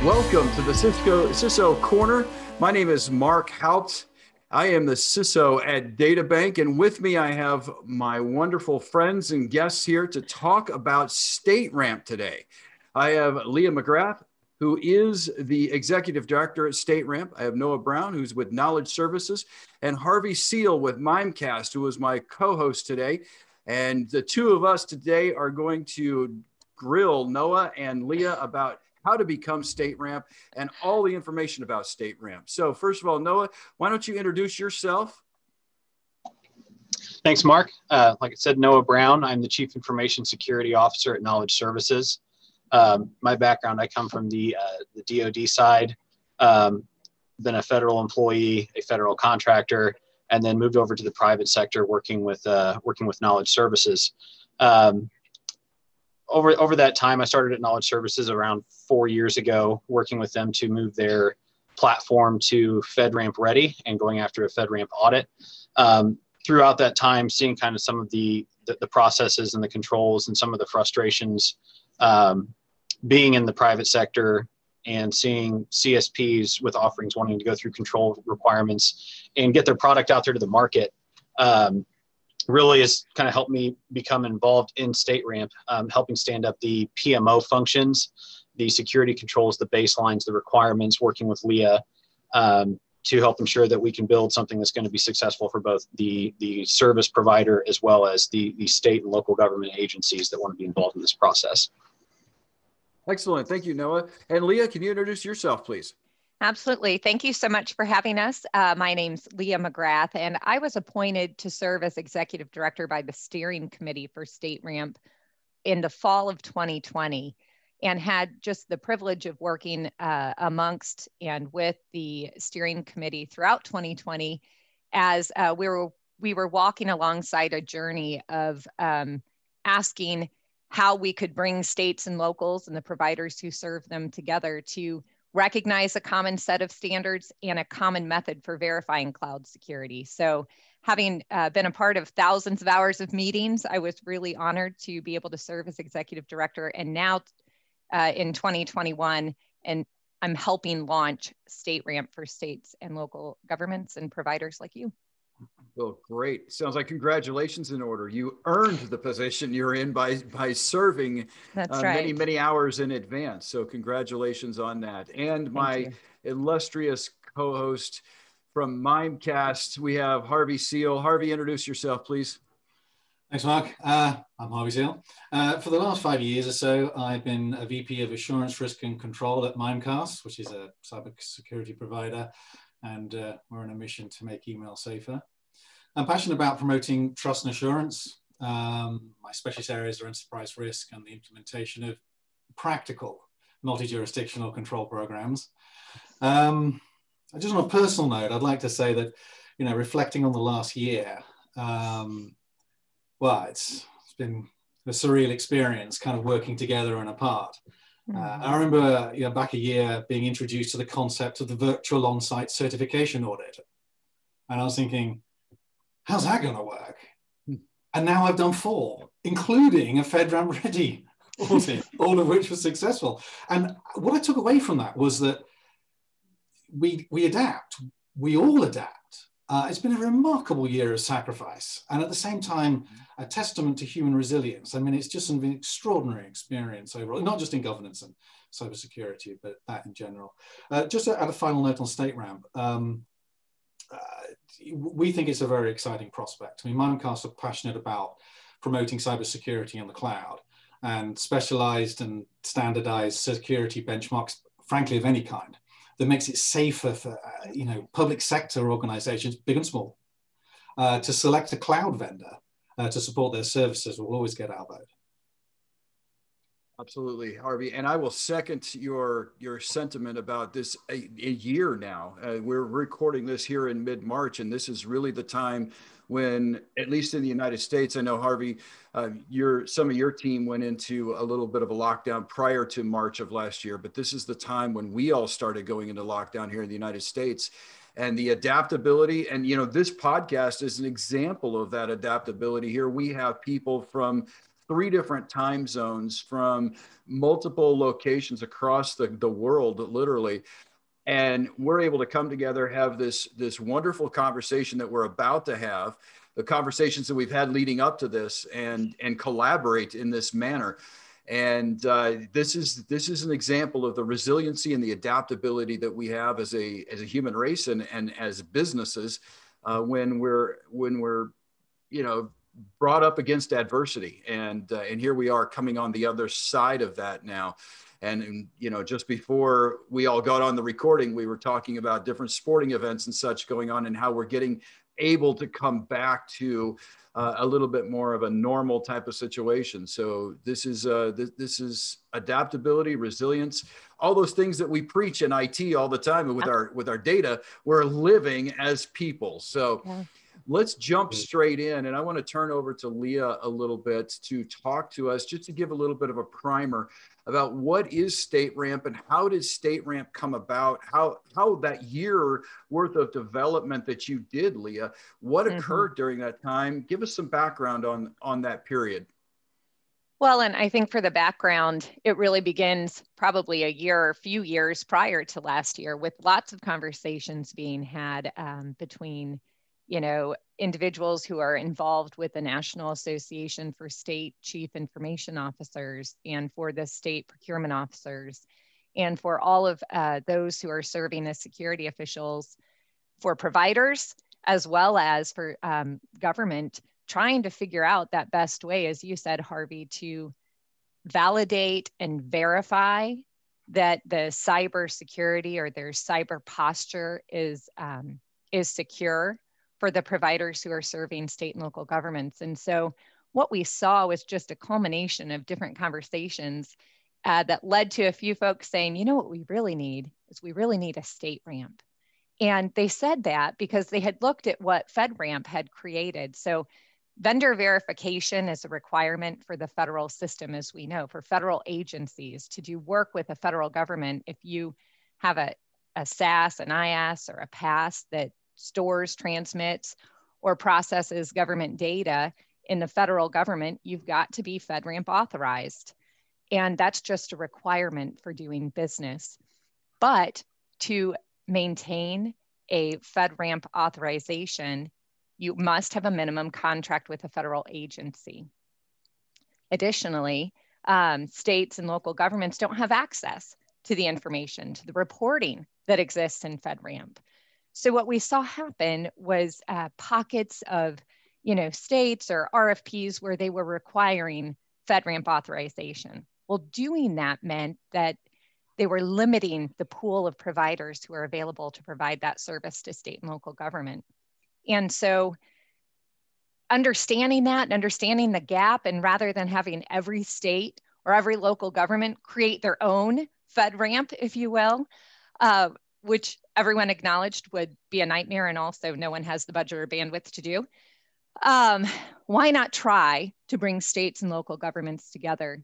Welcome to the CISO Corner. My name is Mark Houpt. I am the CISO at DataBank, and with me I have my wonderful friends and guests here to talk about StateRAMP today. I have Leah McGrath, who is the Executive Director at StateRAMP. I have Noah Brown, who's with Knowledge Services, and Harvey Seale with Mimecast, who is my co-host today. And the two of us today are going to grill Noah and Leah about how to become StateRAMP and all the information about StateRAMP. So first of all, Noah, why don't you introduce yourself? Thanks, Mark. Like I said, Noah Brown. I'm the Chief Information Security Officer at Knowledge Services. My background, I come from the DoD side, been a federal employee, a federal contractor, and then moved over to the private sector working with Knowledge Services. Over that time, I started at Knowledge Services around 4 years ago, working with them to move their platform to FedRAMP ready and going after a FedRAMP audit. Throughout that time, seeing kind of some of the processes and the controls and some of the frustrations being in the private sector and seeing CSPs with offerings wanting to go through control requirements and get their product out there to the market. Really has kind of helped me become involved in StateRAMP, helping stand up the PMO functions, the security controls, the baselines, the requirements, working with Leah to help ensure that we can build something that's going to be successful for both the service provider as well as the state and local government agencies that want to be involved in this process. Excellent. Thank you, Noah. And Leah, can you introduce yourself, please? Absolutely. Thank you so much for having us. My name's Leah McGrath, and I was appointed to serve as Executive Director by the Steering Committee for StateRAMP in the fall of 2020, and had just the privilege of working amongst and with the Steering Committee throughout 2020 as we were walking alongside a journey of asking how we could bring states and locals and the providers who serve them together to recognize a common set of standards and a common method for verifying cloud security. So having been a part of thousands of hours of meetings, I was really honored to be able to serve as Executive Director. And now in 2021, and I'm helping launch StateRAMP for states and local governments and providers like you. Well, great. Sounds like congratulations in order. You earned the position you're in by serving right. many hours in advance. So congratulations on that. And my illustrious co-host from Mimecast, we have Harvey Seale. Harvey, introduce yourself, please. Thanks, Mark. I'm Harvey Seale. For the last 5 years or so, I've been a VP of Assurance, Risk and Control at Mimecast, which is a cybersecurity provider. And we're on a mission to make email safer. I'm passionate about promoting trust and assurance. My specialist areas are enterprise risk and the implementation of practical multi-jurisdictional control programs. Just on a personal note, I'd like to say that, reflecting on the last year, well, it's been a surreal experience kind of working together and apart. I remember back a year being introduced to the concept of the virtual on-site certification audit. And I was thinking, how's that going to work? And now I've done 4, including a FedRAMP ready audit, all of which was successful. And what I took away from that was that we adapt, we all adapt. It's been a remarkable year of sacrifice. And at the same time, a testament to human resilience. I mean, it's just an extraordinary experience overall, not just in governance and cybersecurity, but that in general. Just at a final note on StateRAMP, we think it's a very exciting prospect. I mean, Mimecast are passionate about promoting cybersecurity in the cloud and specialized and standardized security benchmarks, frankly, of any kind, that makes it safer for public sector organizations, big and small, to select a cloud vendor to support their services will always get our vote. Absolutely, Harvey. And I will second your sentiment about this a year now. We're recording this here in mid-March, and this is really the time when, at least in the United States, I know, Harvey, some of your team went into a little bit of a lockdown prior to March of last year, but this is the time when we all started going into lockdown here in the United States. And the adaptability, and this podcast is an example of that adaptability. Here we have people from 3 different time zones from multiple locations across the world, literally. And we're able to come together, have this wonderful conversation that we're about to have, the conversations that we've had leading up to this, and collaborate in this manner. And this is an example of the resiliency and the adaptability that we have as a human race and as businesses when we're brought up against adversity. And here we are coming on the other side of that now. And just before we all got on the recording, we were talking about different sporting events and such going on, and how we're getting able to come back to a little bit more of a normal type of situation. So this is adaptability, resilience, all those things that we preach in IT all the time with our data. We're living as people. So let's jump straight in, and I want to turn over to Leah a little bit to talk to us, just to give a little bit of a primer about what is StateRAMP and how did StateRAMP come about, how that year worth of development that you did, Leah, what occurred during that time? Give us some background on that period. Well, and I think for the background, it really begins probably a few years prior to last year, with lots of conversations being had between individuals who are involved with the National Association for State Chief Information Officers, and for the state procurement officers, and for all of those who are serving as security officials for providers, as well as for government, trying to figure out that best way, as you said, Harvey, to validate and verify that the cybersecurity or their cyber posture is secure for the providers who are serving state and local governments. And so what we saw was just a culmination of different conversations that led to a few folks saying, what we really need is we really need a StateRAMP. And they said that because they had looked at what FedRAMP had created. So vendor verification is a requirement for the federal system, as we know, for federal agencies to do work with the federal government. If you have a SAS, an IAS, or a PAS that stores, transmits, or processes government data in the federal government, you've got to be FedRAMP authorized. And that's just a requirement for doing business. But to maintain a FedRAMP authorization, you must have a minimum contract with a federal agency. Additionally, states and local governments don't have access to the information, to the reporting that exists in FedRAMP. So what we saw happen was pockets of, states or RFPs where they were requiring FedRAMP authorization. Well, doing that meant that they were limiting the pool of providers who are available to provide that service to state and local government. And so understanding that and understanding the gap, and rather than having every state or every local government create their own FedRAMP, if you will, which everyone acknowledged would be a nightmare, and also no one has the budget or bandwidth to do. Why not try to bring states and local governments together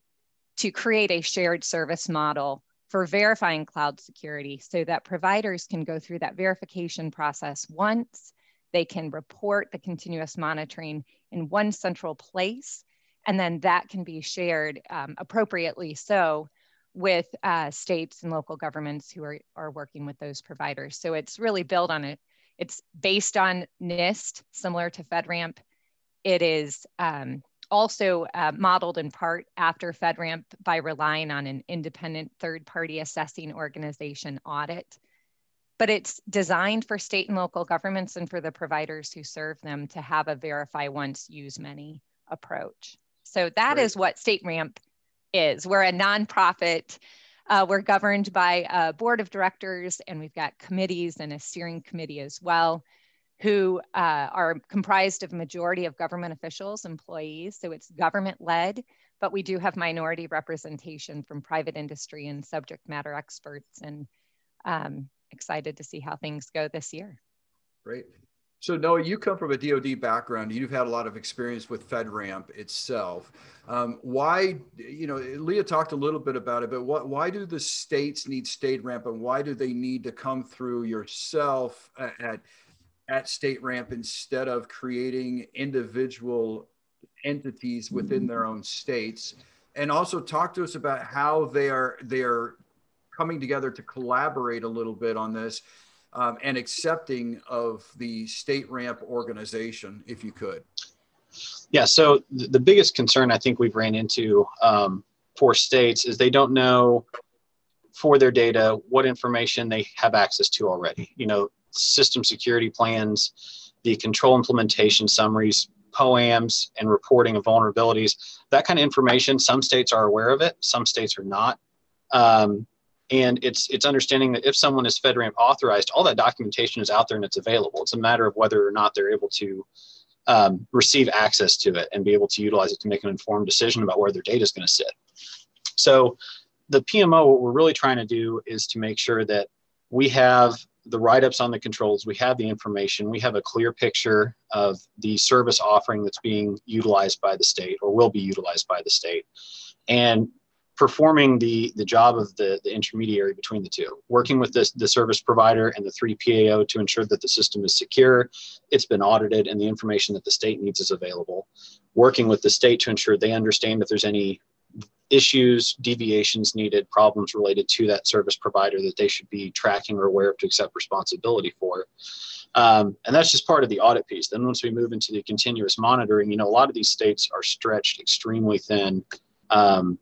to create a shared service model for verifying cloud security, so that providers can go through that verification process once, they can report the continuous monitoring in one central place, and then that can be shared appropriately so with states and local governments who are working with those providers. So it's really built on it. It's based on NIST, similar to FedRAMP. It is also modeled in part after FedRAMP by relying on an independent third-party assessing organization audit. But it's designed for state and local governments and for the providers who serve them to have a verify once, use many approach. So that is what StateRAMP is. We're a nonprofit. We're governed by a board of directors, and we've got committees and a steering committee as well, who are comprised of a majority of government officials, employees. So it's government-led, but we do have minority representation from private industry and subject matter experts, and excited to see how things go this year. Great. So Noah, you come from a DoD background. You've had a lot of experience with FedRAMP itself. Why, Leah talked a little bit about it, but why do the states need StateRAMP, and why do they need to come through yourself at StateRAMP instead of creating individual entities within their own states, and also talk to us about how they are coming together to collaborate a little bit on this, and accepting of the StateRAMP organization, if you could. Yeah, so the biggest concern I think we've ran into for states is they don't know for their data what information they have access to already. You know, system security plans, the control implementation summaries, POAMs, and reporting of vulnerabilities. That kind of information, some states are aware of it, some states are not. And it's understanding that if someone is FedRAMP authorized, all that documentation is out there and it's available. It's a matter of whether or not they're able to receive access to it and be able to utilize it to make an informed decision about where their data is going to sit. So the PMO, what we're really trying to do is to make sure that we have the write-ups on the controls, we have the information, we have a clear picture of the service offering that's being utilized by the state or will be utilized by the state, and performing the job of the intermediary between the two, working with the service provider and the 3 PAO to ensure that the system is secure, it's been audited, and the information that the state needs is available. Working with the state to ensure they understand if there's any issues, deviations needed, problems related to that service provider that they should be tracking or aware of to accept responsibility for. And that's just part of the audit piece. Then once we move into the continuous monitoring, you know, a lot of these states are stretched extremely thin on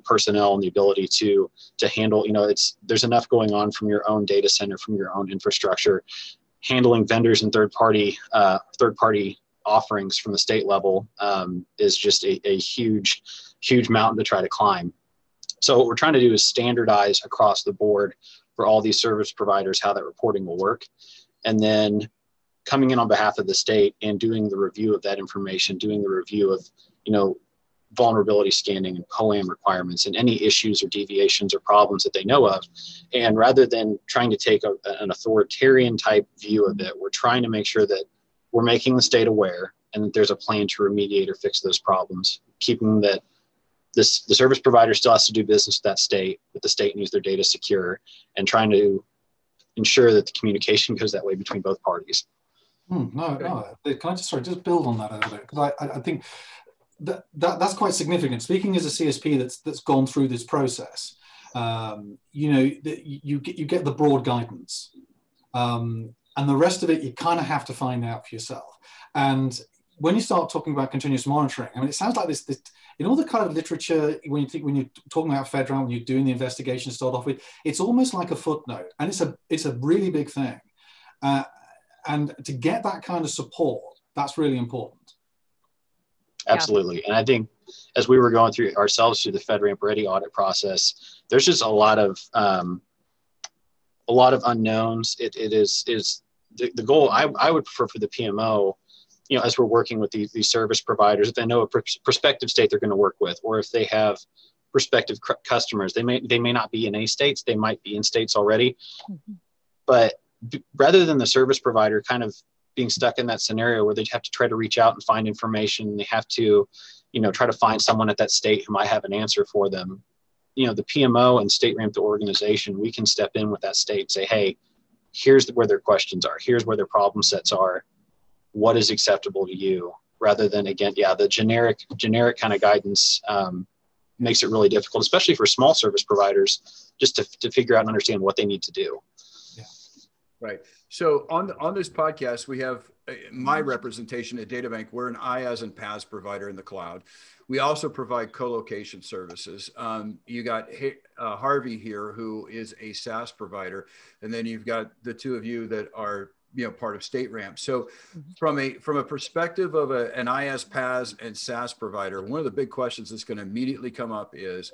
personnel and the ability to handle, you know, there's enough going on from your own data center, from your own infrastructure, handling vendors and third party offerings from the state level is just a huge mountain to try to climb. So what we're trying to do is standardize across the board for all these service providers how that reporting will work, and then coming in on behalf of the state and doing the review of that information, doing the review of, you know, vulnerability scanning and POAM requirements and any issues or deviations or problems that they know of. And rather than trying to take an authoritarian type view of it, we're trying to make sure that we're making the state aware and that there's a plan to remediate or fix those problems, keeping that the service provider still has to do business with that state, but the state needs their data secure, and trying to ensure that the communication goes that way between both parties. No. Can I just build on that a little bit? Because I think that's quite significant. Speaking as a CSP that's gone through this process, you know, you get the broad guidance, and the rest of it you kind of have to find out for yourself. And when you start talking about continuous monitoring, I mean, it sounds like this in all the kind of literature, when you're talking about FedRAMP, when you're doing the investigation to start off with, it's almost like a footnote, and it's a really big thing. And to get that kind of support, that's really important. Absolutely. And I think as we were going through ourselves through the FedRAMP Ready audit process, there's just a lot of unknowns. It is the goal. I would prefer for the PMO, you know, as we're working with these service providers, if they know a prospective state they're going to work with, or if they have prospective customers, they may not be in any states, they might be in states already. Mm-hmm. But rather than the service provider kind of being stuck in that scenario where they have to try to reach out and find information, they have to, you know, try to find someone at that state who might have an answer for them. You know, the PMO and StateRAMP, the organization, we can step in with that state and say, hey, here's where their questions are. Here's where their problem sets are. What is acceptable to you? Rather than, again, the generic kind of guidance makes it really difficult, especially for small service providers, just to figure out and understand what they need to do. Yeah. Right. So on this podcast, we have my representation at DataBank. We're an IaaS and PaaS provider in the cloud. We also provide co-location services. You got Harvey here, who is a SaaS provider, and then you've got the two of you that are, you know, part of StateRAMP. So from a perspective of an IaaS, PaaS, and SaaS provider, one of the big questions that's going to immediately come up is,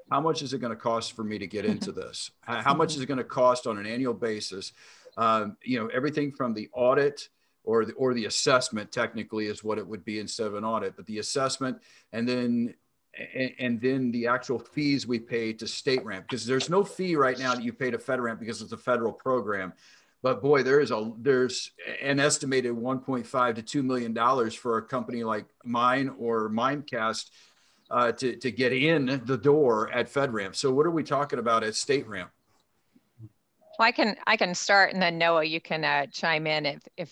how much is it going to cost for me to get into this? How much is it going to cost on an annual basis? You know, everything from the audit or the assessment technically is what it would be instead of an audit, but the assessment and then the actual fees we pay to StateRAMP, because there's no fee right now that you pay to FedRAMP because it's a federal program. But boy, there's an estimated $1.5 to $2 million for a company like mine or Mimecast to get in the door at FedRAMP. So what are we talking about at StateRAMP? Well, I can start, and then Noah, you can chime in if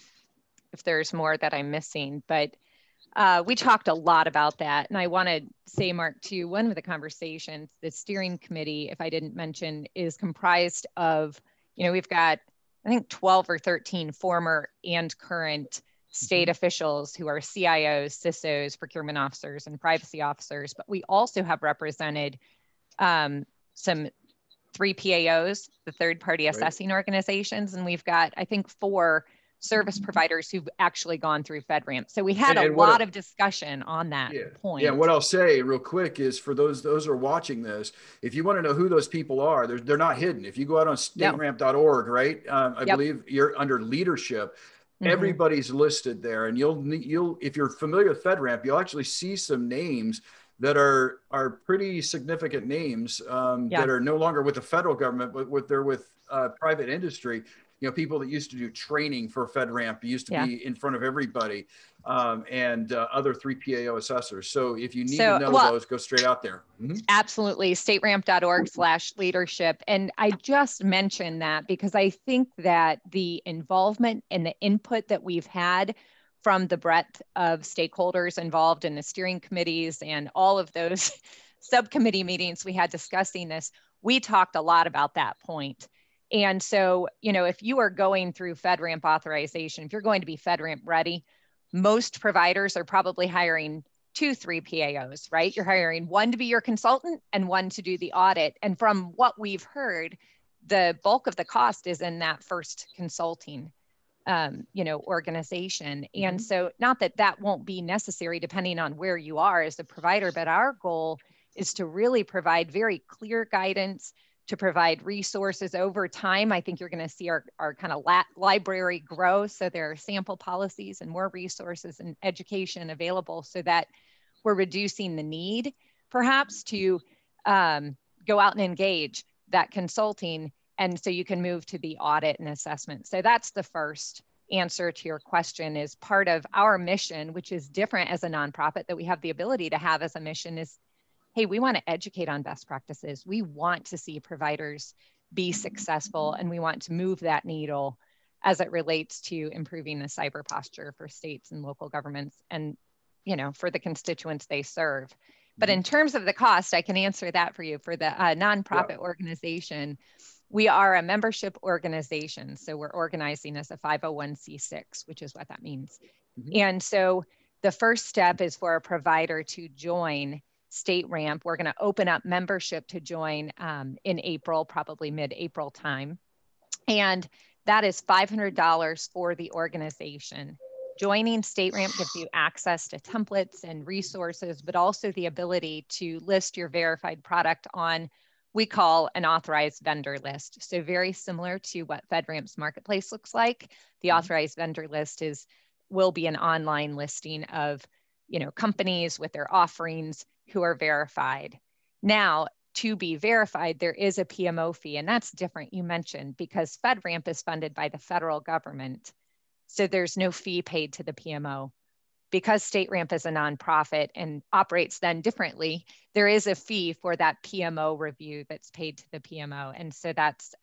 there's more that I'm missing. But We talked a lot about that. And I want to say, Mark, too, one of the conversations, the steering committee, if I didn't mention, is comprised of, we've got, I think, 12 or 13 former and current state officials who are CIOs, CISOs, procurement officers, and privacy officers. But we also have represented some 3PAOs, the third-party assessing organizations. And we've got, I think, 4 service providers who've actually gone through FedRAMP. So we had a lot of discussion on that point. Yeah, what I'll say real quick is for those who are watching this, if you want to know who those people are, they're not hidden. If you go out on stateramp.org, right? I believe you're under leadership. Everybody's listed there, and you'll if you're familiar with FedRAMP, you'll actually see some names that are pretty significant names that are no longer with the federal government, but they're with private industry. People that used to do training for FedRAMP used to be in front of everybody, and other 3PAO assessors. So if you need to know those, go straight out there. Absolutely. StateRAMP.org/leadership. And I just mentioned that because I think that the involvement and the input that we've had from the breadth of stakeholders involved in the steering committees and all of those subcommittee meetings we had discussing this, we talked a lot about that point. And so, if you are going through FedRAMP authorization, if you're going to be FedRAMP ready, most providers are probably hiring 2 3PAOs, right? You're hiring one to be your consultant and one to do the audit. And from what we've heard, the bulk of the cost is in that first consulting, organization. And so not that won't be necessary depending on where you are as a provider, but our goal is to really provide very clear guidance, to provide resources over time. I think you're going to see our kind of library grow. So there are sample policies and more resources and education available so that we're reducing the need perhaps to go out and engage that consulting. And so you can move to the audit and assessment. So that's the first answer to your question. Is part of our mission, which is different as a nonprofit that we have the ability to have as a mission, is hey, we want to educate on best practices. We want to see providers be successful, and we want to move that needle as it relates to improving the cyber posture for states and local governments and, for the constituents they serve. But in terms of the cost, I can answer that for you. For the nonprofit organization, we are a membership organization. So we're organizing as a 501c6, which is what that means. And so the first step is for a provider to join StateRAMP. We're going to open up membership to join in April, probably mid-April time. And that is $500 for the organization. Joining StateRAMP gives you access to templates and resources, but also the ability to list your verified product on, we call an authorized vendor list. So very similar to what FedRAMP's marketplace looks like. The authorized vendor list will be an online listing of companies with their offerings who are verified. Now, to be verified, there is a PMO fee, and that's different, you mentioned, because FedRAMP is funded by the federal government. So there's no fee paid to the PMO. Because StateRAMP is a nonprofit and operates then differently, there is a fee for that PMO review that's paid to the PMO. And so that's,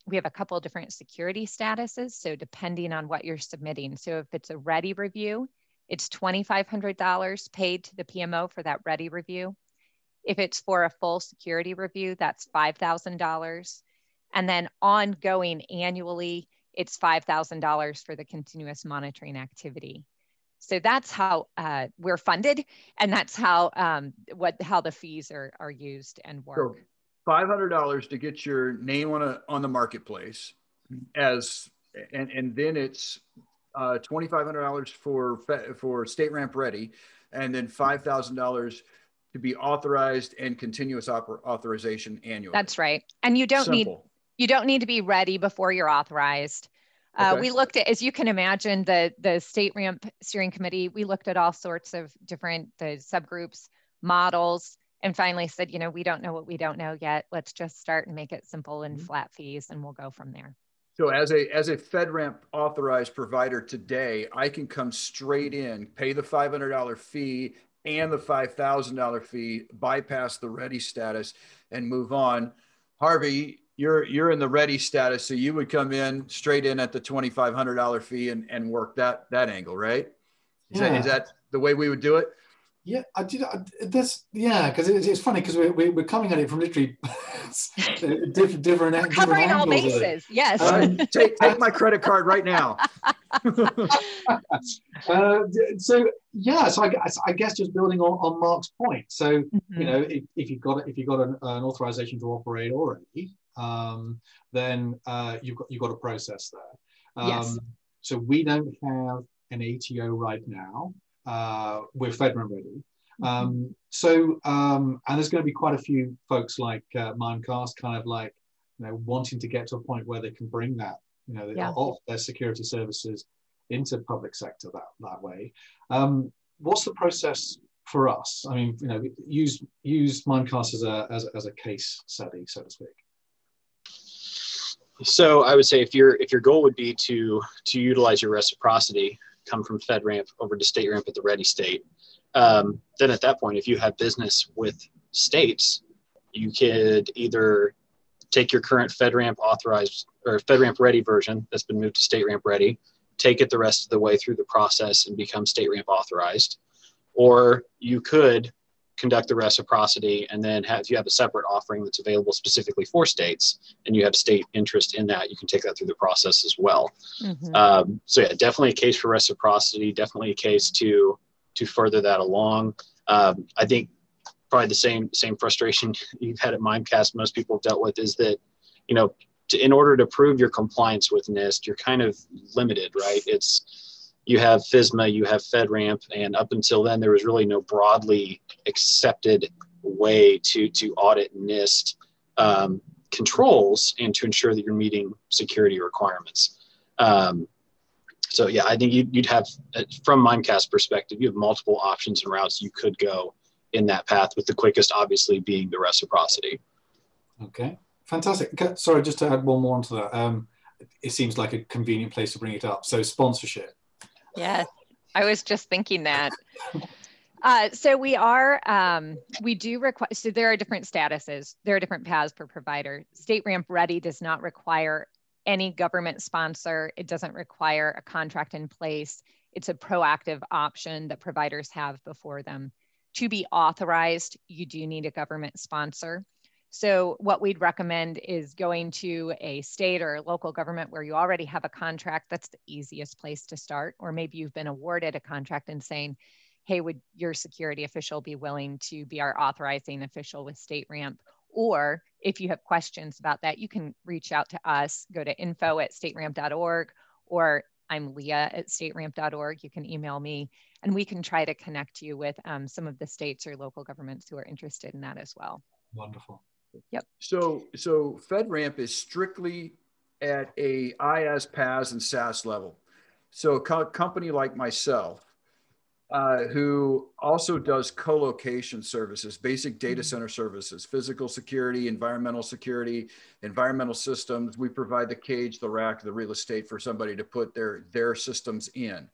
we have a couple of different security statuses. So depending on what you're submitting. So if it's a ready review, it's $2,500 paid to the PMO for that ready review. If it's for a full security review, that's $5,000. And then ongoing annually, it's $5,000 for the continuous monitoring activity. So that's how we're funded, and that's how the fees are used and work. So $500 to get your name on the marketplace, and then it's $2,500 for StateRAMP Ready, and then $5,000 to be authorized and continuous authorization annually. That's right, and you don't need to be ready before you're authorized. We looked at, as you can imagine, the StateRAMP steering committee. We looked at all sorts of different subgroups, models, and finally said, we don't know what we don't know yet. Let's just start and make it simple and flat fees, and we'll go from there. So as a FedRAMP authorized provider today, I can come straight in, pay the $500 fee and the $5,000 fee, bypass the ready status, and move on. Harvey, you're in the ready status, so you would come in straight in at the $2,500 fee and work that angle, right? Is that the way we would do it? Yeah, I did. Because it's funny because we're coming at it from literally different covering all angles bases. Yes. Take my credit card right now. So I guess just building on Mark's point. So if you've got an authorization to operate already, then you've got a process there. Yes. So we don't have an ATO right now. We're FedRAMP ready. And there's going to be quite a few folks like Mimecast kind of like, wanting to get to a point where they can bring that, of their security services into public sector that way. What's the process for us? I mean, use Mimecast as a case study, so to speak. So I would say if your goal would be to utilize your reciprocity, come from FedRAMP over to StateRAMP at the ready state, then at that point, if you have business with states, you could either take your current FedRAMP authorized or FedRAMP ready version that's been moved to StateRAMP ready, take it the rest of the way through the process and become StateRAMP authorized, or you could conduct the reciprocity and then if you have a separate offering that's available specifically for states and you have state interest in that, you can take that through the process as well. So yeah, definitely a case for reciprocity, definitely a case to further that along. I think probably the same frustration you've had at Mimecast most people have dealt with is that, in order to prove your compliance with NIST, you're kind of limited, right? You have FISMA, you have FedRAMP, and up until then, there was really no broadly accepted way to audit NIST controls and to ensure that you're meeting security requirements. So yeah, I think you'd have, from Mimecast perspective, you have multiple options and routes you could go in that path, with the quickest obviously being the reciprocity. Okay, fantastic. Okay, sorry, just to add one more onto that. It seems like a convenient place to bring it up. So sponsorship. Yeah, I was just thinking that. So we do require, so there are different statuses. There are different paths per provider. StateRAMP Ready does not require any government sponsor. It doesn't require a contract in place. It's a proactive option that providers have before them. To be authorized, you do need a government sponsor. So what we'd recommend is going to a state or local government where you already have a contract. That's the easiest place to start. Or maybe you've been awarded a contract and saying, hey, would your security official be willing to be our authorizing official with StateRAMP? Or if you have questions about that, you can reach out to us, go to info@stateramp.org, or I'm Leah at stateramp.org. You can email me and we can try to connect you with some of the states or local governments who are interested in that as well. Wonderful. Yep. So FedRAMP is strictly at a IaaS, PaaS, and SaaS level. So a company like myself, who also does co-location services, basic data center services, physical security, environmental systems. We provide the cage, the rack, the real estate for somebody to put their systems in.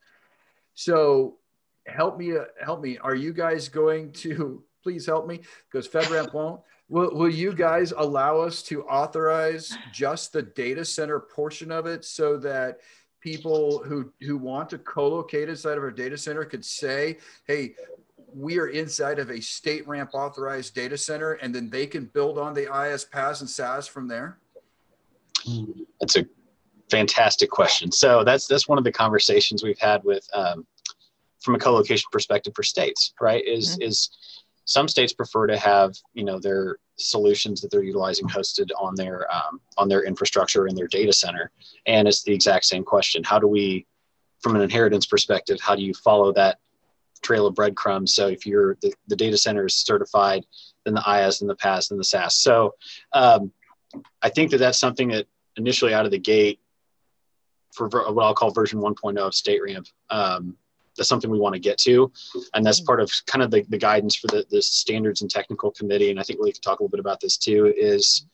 So help me. Are you guys going to, please help me, because FedRAMP won't. Will you guys allow us to authorize just the data center portion of it so that people who want to co-locate inside of our data center could say, hey, we are inside of a StateRAMP authorized data center, and then they can build on the IaaS, PaaS, and SaaS from there? That's a fantastic question. So that's one of the conversations we've had with, from a co-location perspective for states, right? Is some states prefer to have, their solutions that they're utilizing hosted on their infrastructure in their data center. And it's the exact same question. How do we, from an inheritance perspective, how do you follow that trail of breadcrumbs? So if the data center is certified, then the IaaS and the PaaS and the SaaS. So I think that's something that initially out of the gate for what I'll call version 1.0 of StateRAMP, that's something we want to get to. And that's part of kind of the guidance for the standards and technical committee. And I think we can talk a little bit about this too, is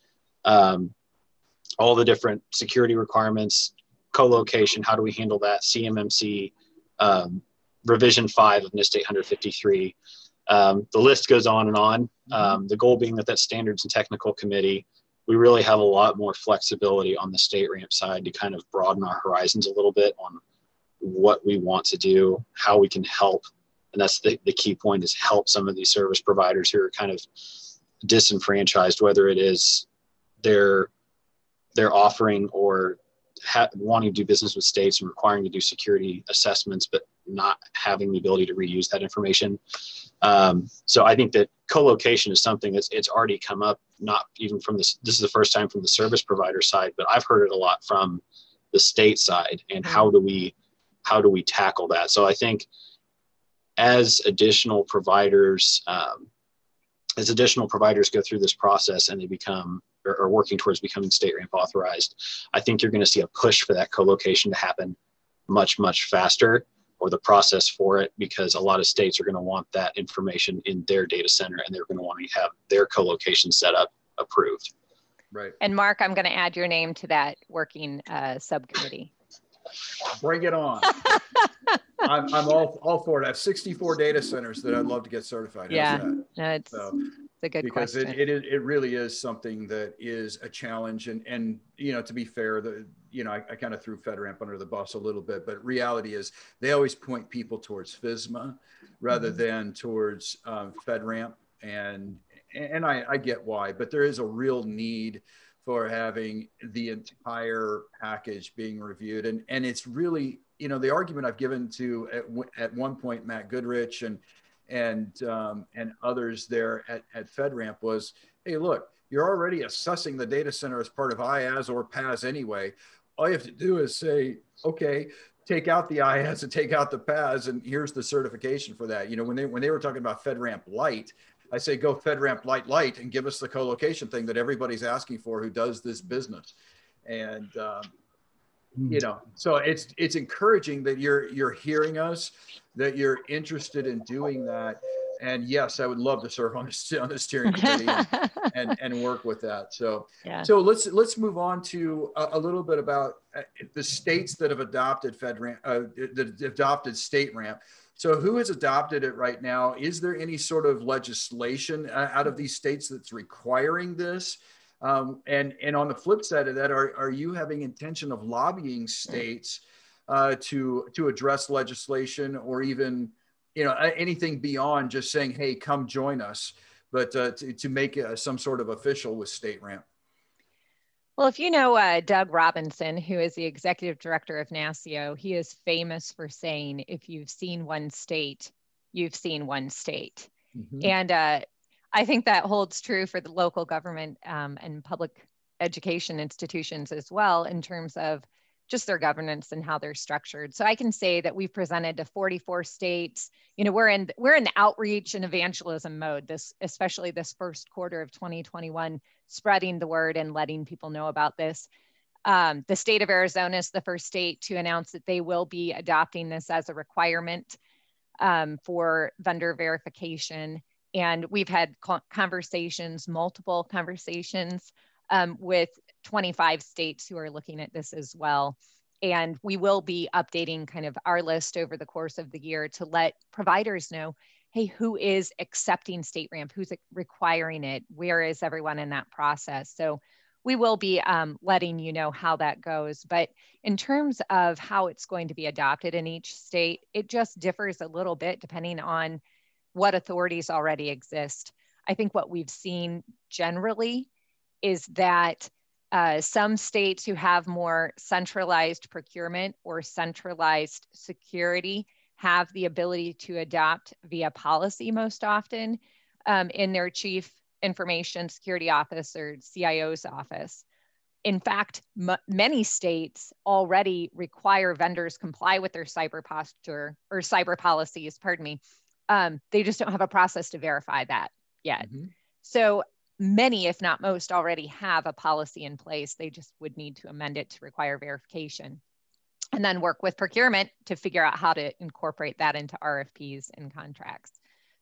all the different security requirements, co-location, how do we handle that, CMMC, revision 5 of NIST 853. The list goes on and on. The goal being that standards and technical committee, we really have a lot more flexibility on the StateRAMP side to kind of broaden our horizons a little bit on what we want to do, how we can help. And that's the key point, is help some of these service providers who are kind of disenfranchised, whether it is their offering or wanting to do business with states and requiring to do security assessments, but not having the ability to reuse that information. So I think that co-location is something it's already come up, not even from this is the first time from the service provider side, but I've heard it a lot from the state side. And how do we tackle that? So I think as additional providers go through this process and they become or working towards becoming StateRAMP authorized, I think you're going to see a push for that co-location to happen much, much faster, or the process for it, because a lot of states are going to want that information in their data center, and they're going to want to have their co-location setup approved. Right. And Mark, I'm going to add your name to that working subcommittee. Bring it on. I'm all for it. I have 64 data centers that I'd love to get certified. Yeah, no, it's a good because question. It really is something that is a challenge. And to be fair, I kind of threw FedRAMP under the bus a little bit, but reality is they always point people towards FISMA rather than towards FedRAMP. And I get why, but there is a real need for having the entire package being reviewed. And it's really, the argument I've given to at one point, Matt Goodrich and others there at FedRAMP was, hey, look, you're already assessing the data center as part of IaaS or PaaS anyway. All you have to do is say, okay, take out the IaaS and take out the PaaS, and here's the certification for that. When they were talking about FedRAMP Lite, I say go FedRAMP Lite and give us the co-location thing that everybody's asking for who does this business. And so it's encouraging that you're hearing us, that you're interested in doing that. And yes, I would love to serve on the steering committee and work with that. So yeah. So let's move on to a little bit about the states that have adopted that adopted StateRAMP. So who has adopted it right now? Is there any sort of legislation out of these states that's requiring this? And on the flip side of that, are you having intention of lobbying states to address legislation, or even anything beyond just saying, hey, come join us, but to make some sort of official with StateRAMP? Well, if you know Doug Robinson, who is the executive director of NASCIO, he is famous for saying, if you've seen one state, you've seen one state. Mm-hmm. And I think that holds true for the local government and public education institutions as well, in terms of just their governance and how they're structured. So I can say that we've presented to 44 states. We're in outreach and evangelism mode, especially this first quarter of 2021, spreading the word and letting people know about this. The state of Arizona is the first state to announce that they will be adopting this as a requirement for vendor verification. And we've had multiple conversations with 25 states who are looking at this as well. And we will be updating kind of our list over the course of the year to let providers know, hey, who is accepting StateRAMP? Who's requiring it? Where is everyone in that process? So we will be letting you know how that goes. But in terms of how it's going to be adopted in each state, it just differs a little bit depending on what authorities already exist. I think what we've seen generally is that some states who have more centralized procurement or centralized security have the ability to adopt via policy most often in their chief information security office or CIO's office. In fact, many states already require vendors comply with their cyber posture or cyber policies, pardon me. They just don't have a process to verify that yet. Mm-hmm. So many, if not most, already have a policy in place. They just would need to amend it to require verification, and then work with procurement to figure out how to incorporate that into RFPs and contracts.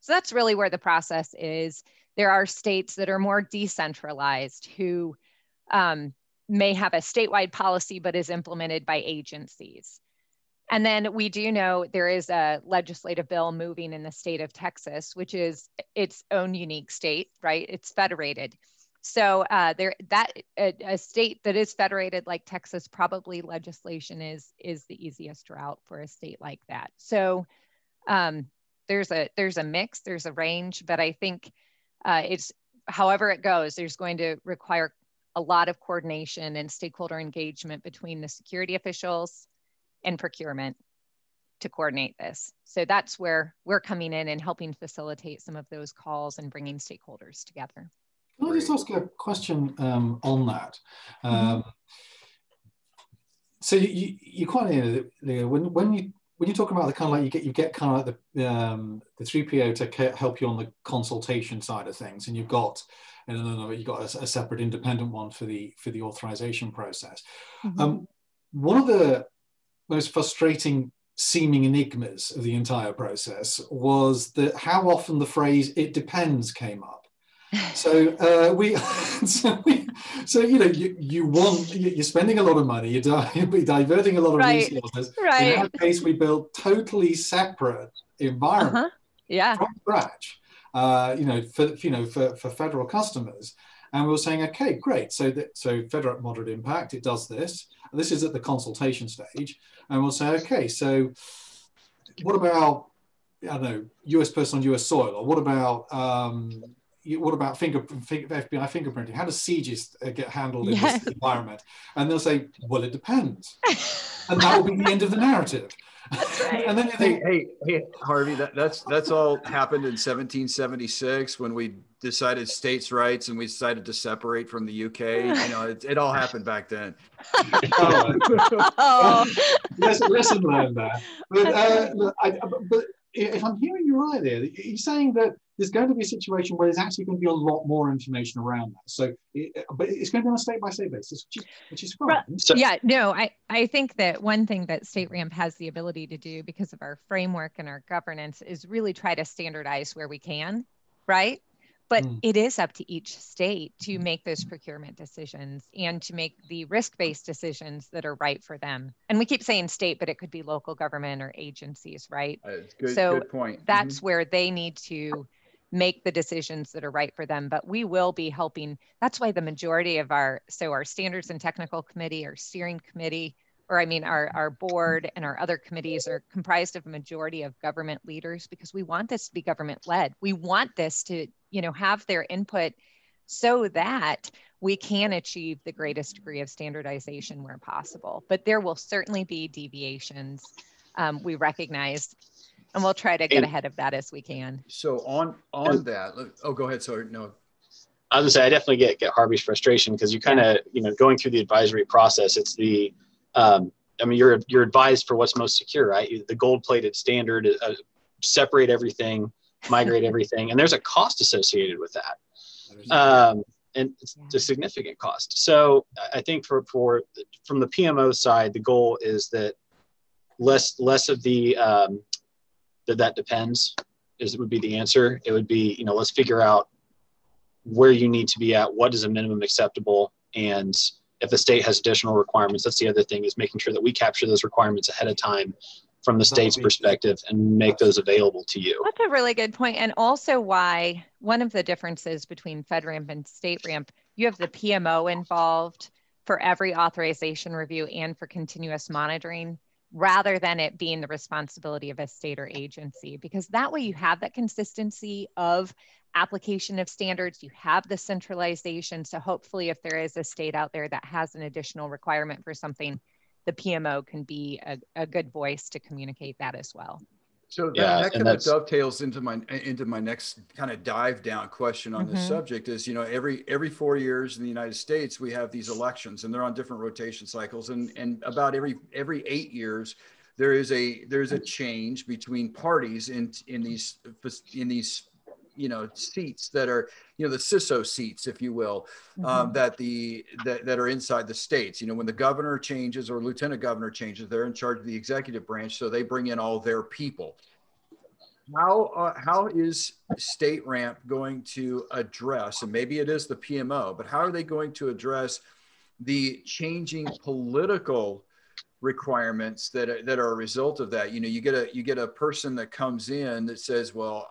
So that's really where the process is. There are states that are more decentralized who may have a statewide policy, but is implemented by agencies. And then we do know there is a legislative bill moving in the state of Texas, which is its own unique state, right? It's federated. So a state that is federated like Texas, probably legislation is the easiest route for a state like that. So there's a mix, there's a range, but I think it's however it goes, there's going to require a lot of coordination and stakeholder engagement between the security officials and procurement to coordinate this. So that's where we're coming in and helping facilitate some of those calls and bringing stakeholders together. Can I just ask a question on that? So you quite when you talk about the kind of like you get kind of like the 3PO to help you on the consultation side of things, and you've got a separate independent one for the authorization process. One of the most frustrating seeming enigmas of the entire process was that how often the phrase "it depends" came up. So you're spending a lot of money, you're diverting a lot of resources. Right. In our case, we built totally separate environment from scratch, for federal customers. And we were saying, okay, great. So FedRAMP moderate impact, it does this. This is at the consultation stage. And we'll say, okay, so what about, I don't know, US person on US soil? Or what about FBI fingerprinting? How does sieges get handled in this environment? And they'll say, well, it depends. And that will be the end of the narrative. That's right. And then you think, hey, Harvey, that's all happened in 1776 when we decided states' rights and we decided to separate from the UK. It all happened back then. Lesson learned there. But if I'm hearing you right there, you're saying that there's going to be a situation where there's actually going to be a lot more information around that. So, but it's going to be on a state-by-state basis, which is fine. I think that one thing that StateRAMP has the ability to do because of our framework and our governance is really try to standardize where we can, right? But it is up to each state to make those procurement decisions and to make the risk-based decisions that are right for them. And we keep saying state, but it could be local government or agencies, right? Good point. That's where they need to make the decisions that are right for them. But we will be helping. That's why the majority of our standards and technical committee, our steering committee, our board and our other committees are comprised of a majority of government leaders, because we want this to be government led. We want this to, have their input so that we can achieve the greatest degree of standardization where possible. But there will certainly be deviations, we recognize, and we'll try to get ahead of that as we can. So on that, go ahead. Sorry, no. I was gonna say, I definitely get Harvey's frustration, because you kind of, going through the advisory process, it's the, you're advised for what's most secure, right? The gold-plated standard, separate everything, migrate everything, and there's a cost associated with that, and it's a significant cost. So I think from the PMO side, the goal is that less of the that depends would be the answer. It would be, let's figure out where you need to be at, what is a minimum acceptable, and if the state has additional requirements, that's the other thing, is making sure that we capture those requirements ahead of time from the state's perspective and make those available to you. That's a really good point. And also why one of the differences between FedRAMP and StateRAMP, you have the PMO involved for every authorization review and for continuous monitoring, rather than it being the responsibility of a state or agency, because that way you have that consistency of application of standards, you have the centralization. So hopefully if there is a state out there that has an additional requirement for something, the PMO can be a good voice to communicate that as well. So that kind of dovetails into my next kind of dive down question on this subject is, every 4 years in the United States, we have these elections, and they're on different rotation cycles. And about every 8 years, there's a change between parties in these seats that are, the CISO seats, if you will, that are inside the states. when the governor changes or lieutenant governor changes, they're in charge of the executive branch, so they bring in all their people. How is StateRAMP going to address, and maybe it is the PMO, but how are they going to address the changing political requirements that are a result of that? You get a person that comes in that says, well,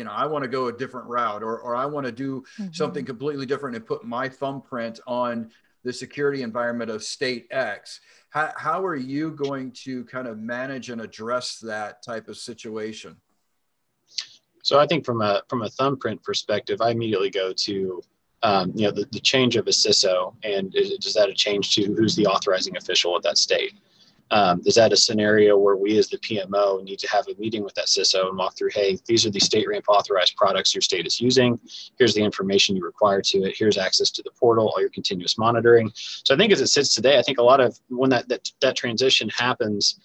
I want to go a different route, or I want to do something completely different and put my thumbprint on the security environment of state X. How are you going to kind of manage and address that type of situation? So I think from a thumbprint perspective, I immediately go to the change of a CISO, and does that a change to who's the authorizing official of that state? Is that a scenario where we as the PMO need to have a meeting with that CISO and walk through, hey, these are the StateRAMP authorized products your state is using. Here's the information you require to it. Here's access to the portal, all your continuous monitoring. So I think as it sits today, I think a lot of when that transition happens,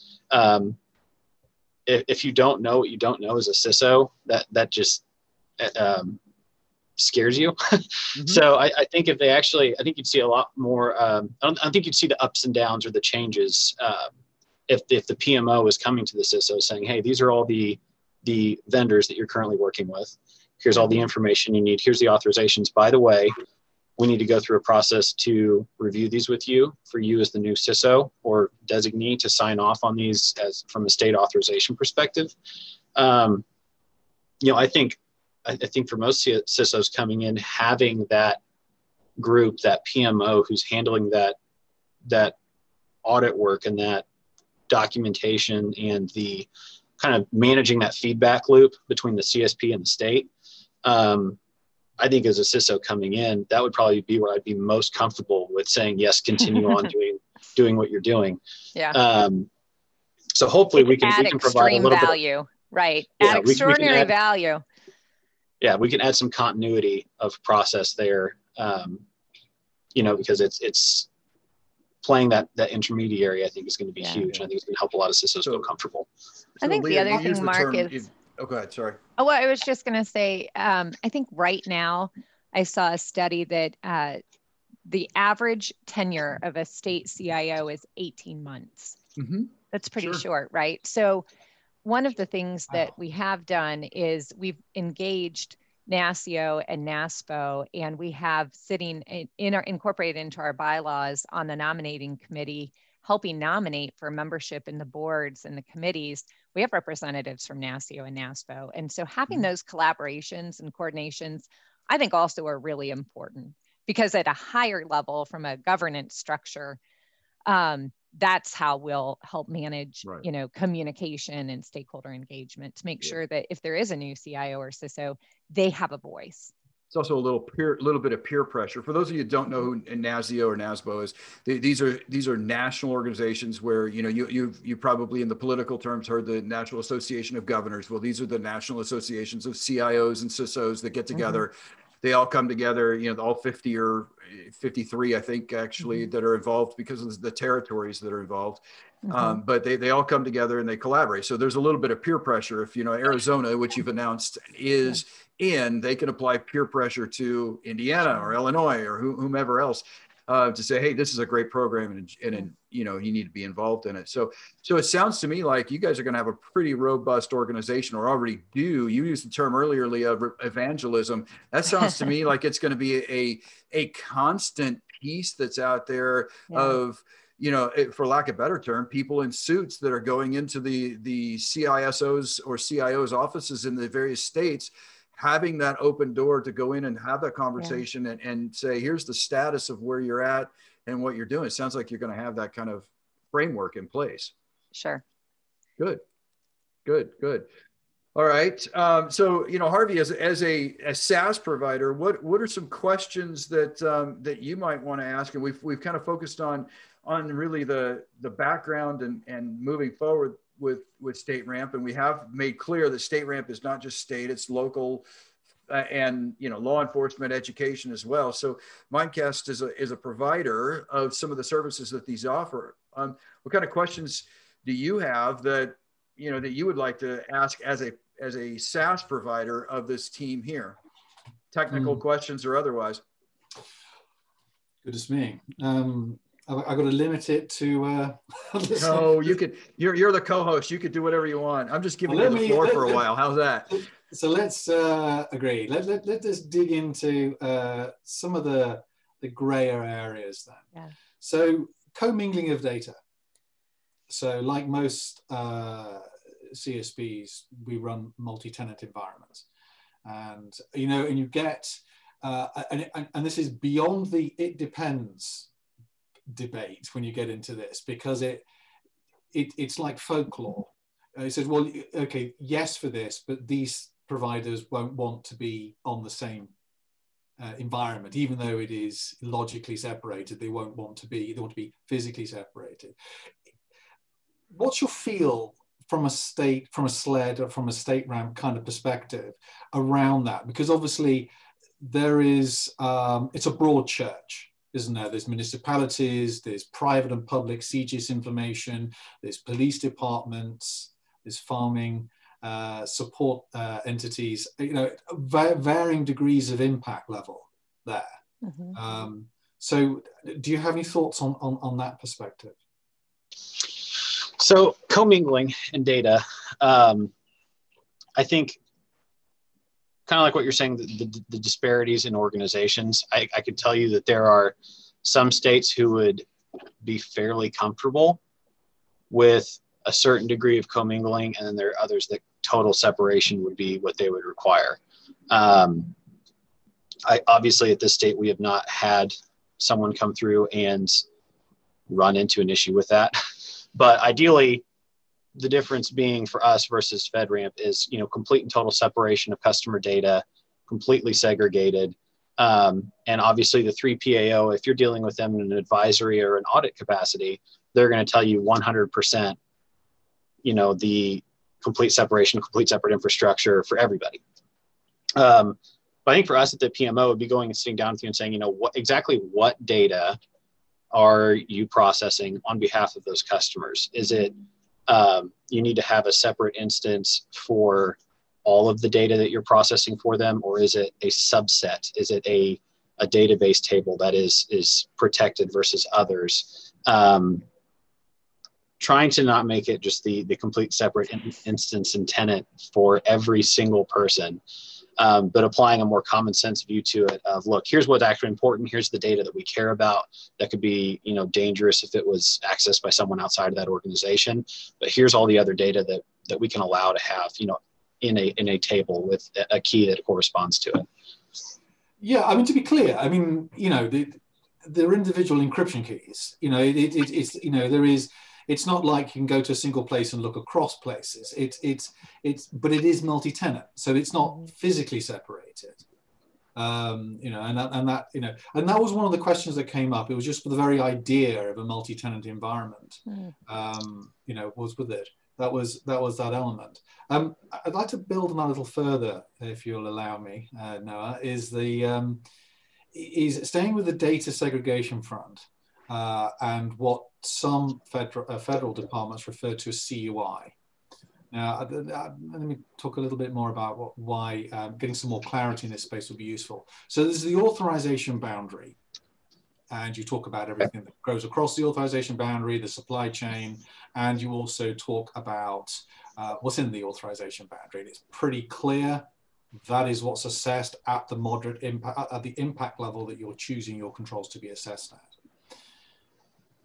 if you don't know what you don't know as a CISO, that just scares you. So I think if they actually, I think you'd see a lot more, I don't think you'd see the ups and downs or the changes if the PMO is coming to the CISO saying, hey, these are all the vendors that you're currently working with. Here's all the information you need. Here's the authorizations. By the way, we need to go through a process to review these with you for you as the new CISO or designee to sign off on these as from a state authorization perspective. I think for most CISOs coming in, having that group, that PMO who's handling that audit work and that documentation and the kind of managing that feedback loop between the CSP and the state, I think as a CISO coming in, that would probably be where I'd be most comfortable with saying, yes, continue on doing what you're doing. Yeah. So hopefully we can provide a little value, right? Yeah, add extraordinary value. Yeah, we can add some continuity of process there, because it's playing that intermediary, I think is going to be huge. And I think it's going to help a lot of CISOs feel comfortable. I think Leah, the other thing, Mark, is... Oh, go ahead, sorry. Oh, well, I was just going to say, I think right now I saw a study that the average tenure of a state CIO is 18 months. That's pretty short, right? So one of the things that we have done is we've engaged NASCIO and NASPO, and we have sitting incorporated into our bylaws on the nominating committee, helping nominate for membership in the boards and the committees. We have representatives from NASCIO and NASPO. And so having those collaborations and coordinations, I think also are really important, because at a higher level from a governance structure, that's how we'll help manage, communication and stakeholder engagement to make sure that if there is a new CIO or CISO, they have a voice. It's also a little bit of peer pressure. For those of you who don't know who NASCIO or NASPO is, these are national organizations where you probably in the political terms heard the National Association of Governors. Well, these are the national associations of CIOs and CISOs that get together. They all come together, all 50 or 53, I think, actually, that are involved because of the territories that are involved. But they all come together and they collaborate. So there's a little bit of peer pressure. If, Arizona, which you've announced is in, they can apply peer pressure to Indiana or Illinois or whomever else to say, hey, this is a great program and you need to be involved in it. So it sounds to me like you guys are going to have a pretty robust organization, or already do. You used the term earlier, Leah, of evangelism. That sounds to me like it's going to be a constant piece that's out there of, for lack of a better term, people in suits that are going into the CISOs or CIOs offices in the various states, having that open door to go in and have that conversation and say, here's the status of where you're at and what you're doing. It sounds like you're going to have that kind of framework in place. Sure. Good. All right. So, Harvey, as a SaaS provider, what are some questions that you might want to ask? And we've kind of focused on really the background and moving forward with StateRAMP, and we have made clear that StateRAMP is not just state, it's local and law enforcement, education as well. So Mimecast is a provider of some of the services that these offer. What kind of questions do you have that that you would like to ask as a SaaS provider of this team here? Technical questions or otherwise. Goodness me. I got to limit it to. No, you could. You're the co-host. You could do whatever you want. I'm just giving you the floor for a while. How's that? So let's agree. Let's dig into some of the grayer areas then. Yeah. So commingling of data. So like most CSPs, we run multi-tenant environments. And, you know, and you get, and this is beyond the "it depends" debate when you get into this, because it's like folklore. It says, well, okay, yes for this, but these providers won't want to be on the same environment, even though it is logically separated. They won't want to be, they want to be physically separated. What's your feel from a SLED or from a StateRAMP kind of perspective around that? Because obviously there is, it's a broad church, isn't there? There's municipalities, there's private and public CGIS information, there's police departments, there's farming support entities, you know, varying degrees of impact level there. Mm-hmm. So do you have any thoughts on that perspective? So commingling in data, I think kind of like what you're saying, the disparities in organizations, I could tell you that there are some states who would be fairly comfortable with a certain degree of commingling, and then there are others that total separation would be what they would require. Obviously at this state, we have not had someone come through and run into an issue with that. But ideally, the difference being for us versus FedRAMP is, you know, complete and total separation of customer data, completely segregated. And obviously the 3PAO, if you're dealing with them in an advisory or an audit capacity, they're going to tell you 100%, you know, the complete separation, complete separate infrastructure for everybody. But I think for us at the PMO, it would be going and sitting down with you and saying, you know, exactly what data are you processing on behalf of those customers? Is it, you need to have a separate instance for all of the data that you're processing for them, or is it a subset? Is it a database table that is protected versus others? Trying to not make it just the complete separate instance and tenant for every single person, but applying a more common sense view to it of, look, here's what's actually important. Here's the data that we care about that could be, you know, dangerous if it was accessed by someone outside of that organization. But here's all the other data that we can allow to have, you know, in a table with a key that corresponds to it. Yeah, I mean, to be clear, I mean, you know, they're individual encryption keys. You know, it's you know, there is. It's not like you can go to a single place and look across places. But it is multi-tenant, so it's not physically separated. You know, and that you know, and that was one of the questions that came up. It was just for the very idea of a multi-tenant environment. You know, was with it. That was that element. I'd like to build on that a little further, if you'll allow me, Noah. Is staying with the data segregation front. And what some federal departments refer to as CUI. Now, let me talk a little bit more about why getting some more clarity in this space would be useful. So there's the authorization boundary, and you talk about everything that goes across the authorization boundary, the supply chain, and you also talk about what's in the authorization boundary. And it's pretty clear that is what's assessed at the moderate impact, at the impact level that you're choosing your controls to be assessed at.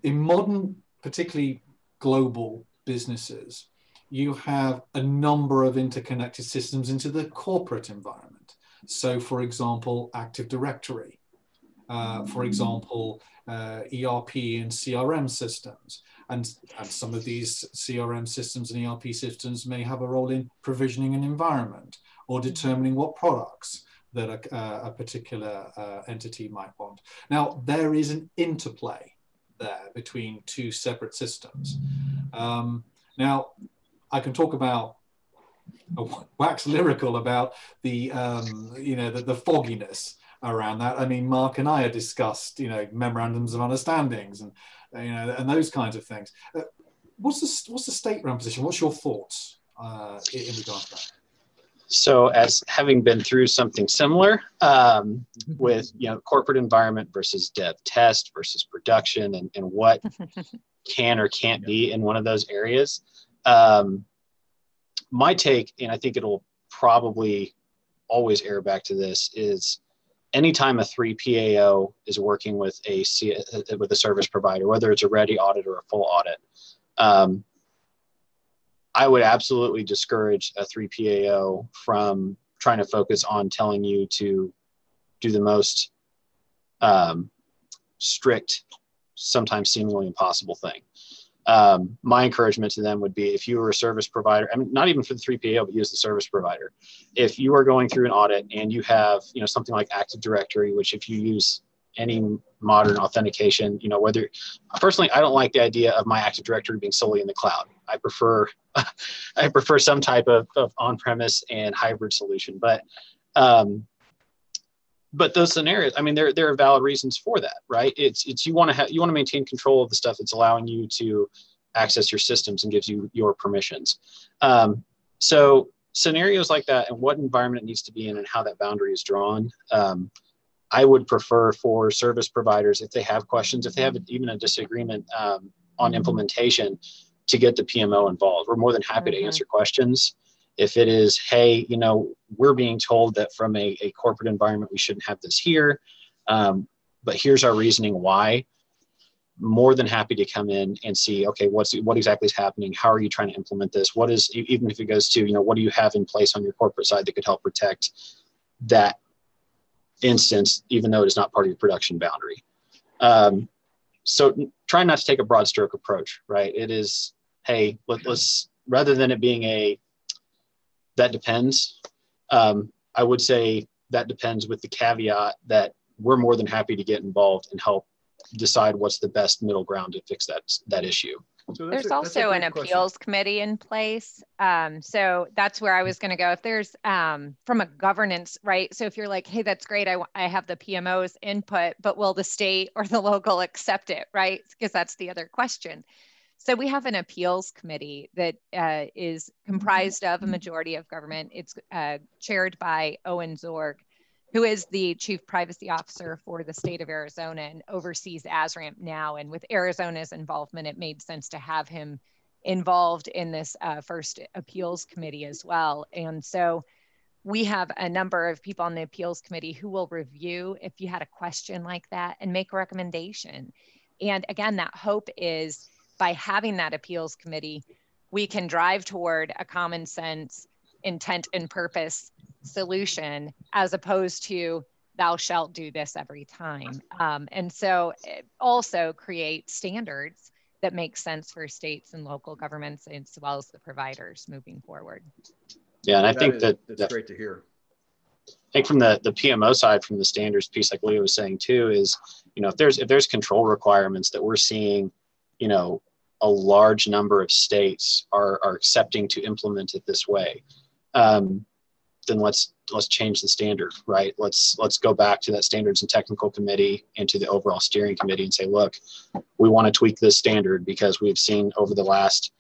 In modern, particularly global businesses, you have a number of interconnected systems into the corporate environment. So, for example, Active Directory, for example, ERP and CRM systems. And some of these CRM systems and ERP systems may have a role in provisioning an environment or determining what products that a particular entity might want. Now, there is an interplay there between two separate systems. Now, I can talk about wax lyrical about the you know, the fogginess around that. I mean, Mark and I have discussed, you know, memorandums of understandings and you know, and those kinds of things. What's the StateRAMP position? What's your thoughts in regards to that? So, as having been through something similar with, you know, corporate environment versus dev test versus production and what can or can't be in one of those areas, my take, and I think it'll probably always err back to this, is anytime a 3PAO is working with a service provider, whether it's a ready audit or a full audit, I would absolutely discourage a 3PAO from trying to focus on telling you to do the most strict, sometimes seemingly impossible thing. My encouragement to them would be, if you were a service provider, I mean, not even for the 3PAO, but use the service provider. If you are going through an audit and you have, something like Active Directory, which if you use any modern authentication, whether, personally, I don't like the idea of my Active Directory being solely in the cloud. I prefer, I prefer some type of on-premise and hybrid solution, but those scenarios, I mean, there are valid reasons for that, right? It's you want to maintain control of the stuff that's allowing you to access your systems and gives you your permissions. So scenarios like that and what environment it needs to be in and how that boundary is drawn, I would prefer for service providers, if they have questions, if they have even a disagreement on implementation, to get the PMO involved. We're more than happy to answer questions. If it is, hey, we're being told that from a corporate environment, we shouldn't have this here, but here's our reasoning why. More than happy to come in and see, okay, what exactly is happening? How are you trying to implement this? What is, even if it goes to, what do you have in place on your corporate side that could help protect that instance, even though it is not part of your production boundary? So try not to take a broad stroke approach, right? It is, hey, let's rather than it being that depends, I would say that depends with the caveat that we're more than happy to get involved and help decide what's the best middle ground to fix that issue. So there's also an appeals committee in place. So that's where I was going to go. If there's from a governance, right? So if you're like, hey, that's great, I have the PMO's input, but will the state or the local accept it, right? Because that's the other question. So we have an appeals committee that is comprised of a majority of government. It's chaired by Owen Zorg, who is the Chief Privacy Officer for the state of Arizona and oversees StateRAMP now. And with Arizona's involvement, it made sense to have him involved in this first appeals committee as well. And so we have a number of people on the appeals committee who will review if you had a question like that and make a recommendation. And again, that hope is by having that appeals committee, we can drive toward a common sense intent and purpose solution, as opposed to thou shalt do this every time. And so it also create standards that make sense for states and local governments as well as the providers moving forward. Yeah, and I think that's great to hear. I think from the PMO side, from the standards piece, like Leah was saying too, is, if there's control requirements that we're seeing, a large number of states are accepting to implement it this way, then let's change the standard, right? Let's go back to that standards and technical committee and to the overall steering committee and say, look, we want to tweak this standard because we've seen over the last,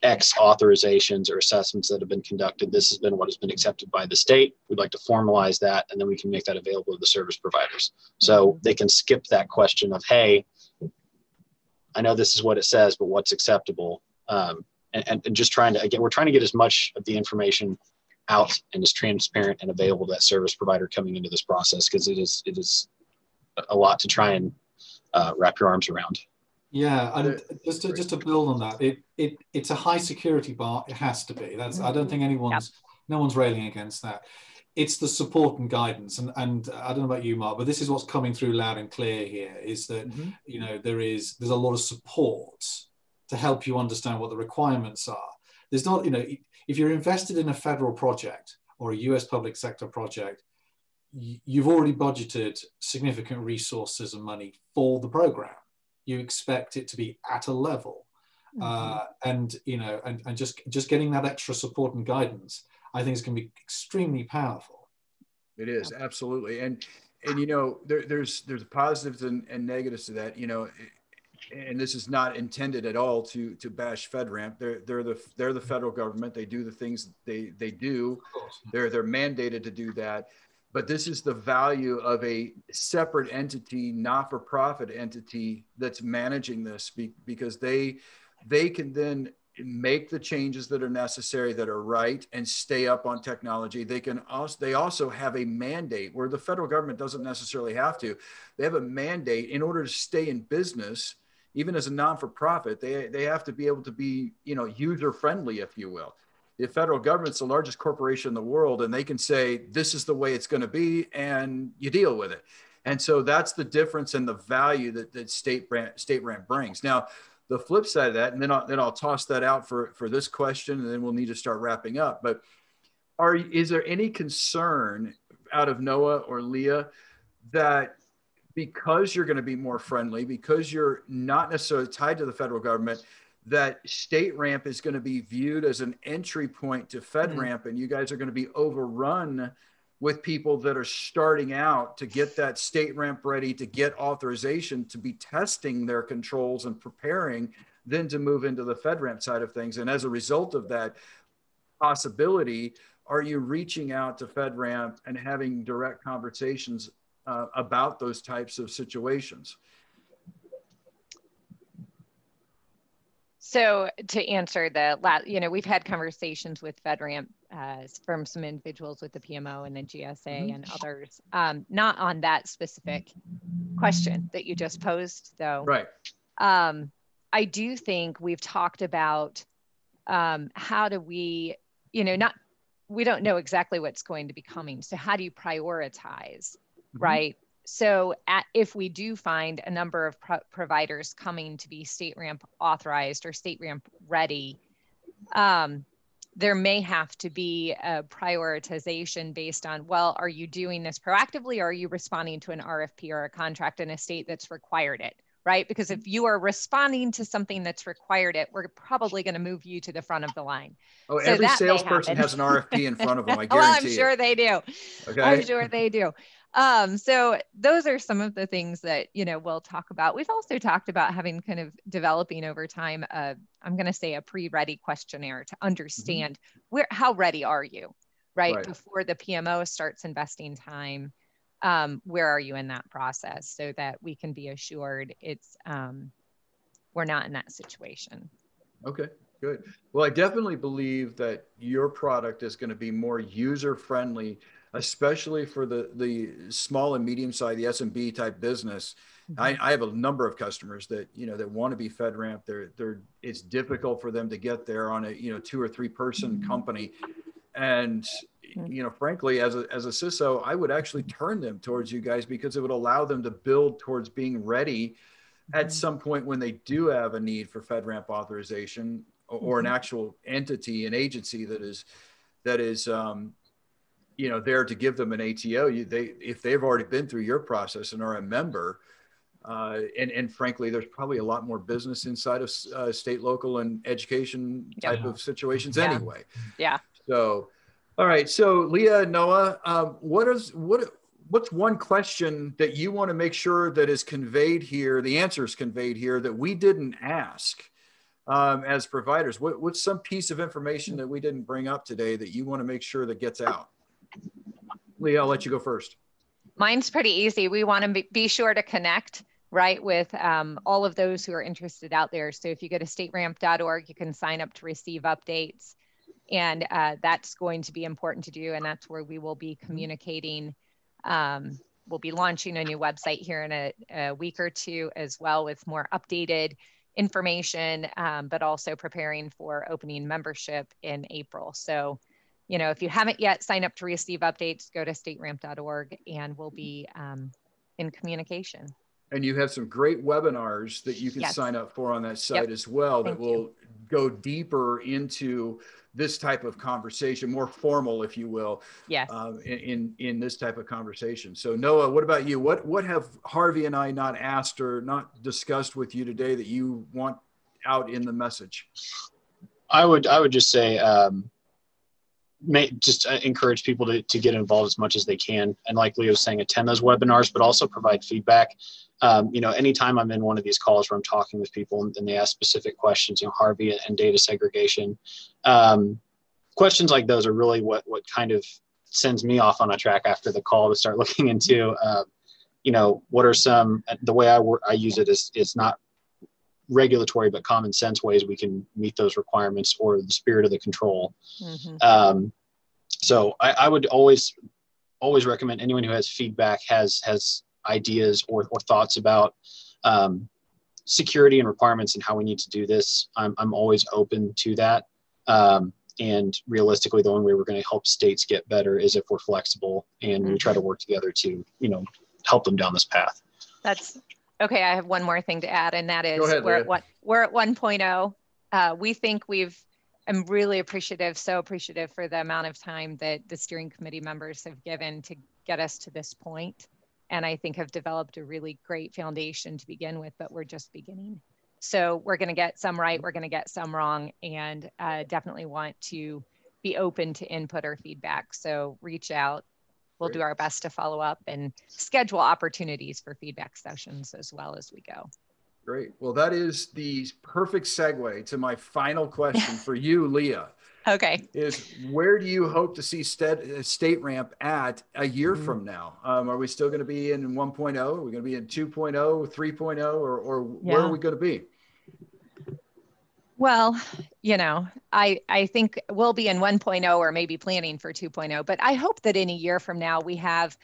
X authorizations or assessments that have been conducted, this has been what has been accepted by the state. We'd like to formalize that, and then we can make that available to the service providers. So they can skip that question of, hey, I know this is what it says, but what's acceptable? And just we're trying to get as much of the information out and as transparent and available to that service provider coming into this process, because it is a lot to try and wrap your arms around. Yeah, and just to build on that, it's a high security bar. It has to be. I don't think no one's railing against that. It's the support and guidance, and I don't know about you, Mark, but this is what's coming through loud and clear here, is that there's a lot of support to help you understand what the requirements are. There's not, if you're invested in a federal project or a US public sector project, you've already budgeted significant resources and money for the program. You expect it to be at a level, and just getting that extra support and guidance, I think, is going to be extremely powerful. It is, absolutely, and there's positives and negatives to that. And this is not intended at all to bash FedRAMP. They're the federal government. They do the things they do. They're mandated to do that. But this is the value of a separate entity, not-for-profit entity that's managing this, because they can then make the changes that are necessary, that are right, and stay up on technology. They also have a mandate where the federal government doesn't necessarily have to. They have a mandate in order to stay in business. Even as a non-for-profit, they have to be able to be, user-friendly, if you will. The federal government's the largest corporation in the world, and they can say, this is the way it's going to be, and you deal with it. And so that's the difference in the value that StateRAMP brings. Now, the flip side of that, and then I'll toss that out for this question, and then we'll need to start wrapping up. But is there any concern out of Noah or Leah that because you're going to be more friendly, because you're not necessarily tied to the federal government, that StateRAMP is going to be viewed as an entry point to FedRAMP, and you guys are going to be overrun with people that are starting out to get that StateRAMP ready, to get authorization, to be testing their controls and preparing, then to move into the FedRAMP side of things. And as a result of that possibility, are you reaching out to FedRAMP and having direct conversations about those types of situations? So to answer the last, we've had conversations with FedRAMP from some individuals with the PMO and the GSA and others, not on that specific question that you just posed, though. Right. I do think we've talked about how do we, we don't know exactly what's going to be coming. So how do you prioritize, right? So if we do find a number of providers coming to be StateRAMP authorized or StateRAMP ready, there may have to be a prioritization based on, well, are you doing this proactively, or are you responding to an RFP or a contract in a state that's required it, right? Because if you are responding to something that's required it, we're probably going to move you to the front of the line. Oh, so every salesperson has an RFP in front of them, I guarantee well, I'm sure they do. Okay. I'm sure they do. So those are some of the things that, we'll talk about. We've also talked about having kind of developing over time, I'm going to say a pre-ready questionnaire to understand how ready are you, right? Before the PMO starts investing time, where are you in that process so that we can be assured it's, we're not in that situation. Okay, good. Well, I definitely believe that your product is going to be more user-friendly, especially for the small and medium side, the SMB type business. I have a number of customers that, that want to be FedRAMP. It's difficult for them to get there on a, 2 or 3 person company. And, frankly, as a CISO, I would actually turn them towards you guys because it would allow them to build towards being ready at some point when they do have a need for FedRAMP authorization or an actual entity, an agency that is there to give them an ATO. If they've already been through your process and are a member, and frankly, there's probably a lot more business inside of state, local, and education type of situations anyway. Yeah. So, all right. So, Leah, Noah, what's one question that you want to make sure that is conveyed here, the answer is conveyed here, that we didn't ask as providers? What's some piece of information that we didn't bring up today that you want to make sure that gets out? Leah, I'll let you go first. Mine's pretty easy. We want to be sure to connect, right, with all of those who are interested out there. So if you go to stateramp.org, you can sign up to receive updates. And that's going to be important to do. And that's where we will be communicating. We'll be launching a new website here in a week or two as well with more updated information, but also preparing for opening membership in April. So, if you haven't yet signed up to receive updates, go to stateramp.org and we'll be in communication. And you have some great webinars that you can sign up for on that site as well that will go deeper into this type of conversation, more formal, if you will, in this type of conversation. So Noah, what about you? What have Harvey and I not asked or not discussed with you today that you want out in the message? I would just say, encourage people to get involved as much as they can. And like Leah was saying, attend those webinars, but also provide feedback. Anytime I'm in one of these calls where I'm talking with people and they ask specific questions, Harvey and data segregation, questions like those are really what kind of sends me off on a track after the call to start looking into, what are some, the way I use it is not regulatory, but common sense ways we can meet those requirements or the spirit of the control. So I would always recommend anyone who has feedback, has ideas or thoughts about security and requirements and how we need to do this. I'm always open to that. And realistically, the only way we're going to help states get better is if we're flexible and we try to work together to, help them down this path. That's okay. I have one more thing to add, and that is Go ahead, we're at 1.0. We think I'm really appreciative, so appreciative for the amount of time that the steering committee members have given to get us to this point. And I think have developed a really great foundation to begin with, but we're just beginning. So we're going to get some right, we're going to get some wrong, and definitely want to be open to input or feedback. So reach out. We'll do our best to follow up and schedule opportunities for feedback sessions as well as we go. Great. Well, that is the perfect segue to my final question for you, Leah. Okay. Is where do you hope to see StateRAMP at a year from now? Are we still going to be in 1.0? Are we going to be in 2.0, 3.0, or where are we going to be? Well, I think we'll be in 1.0 or maybe planning for 2.0, but I hope that in a year from now we have,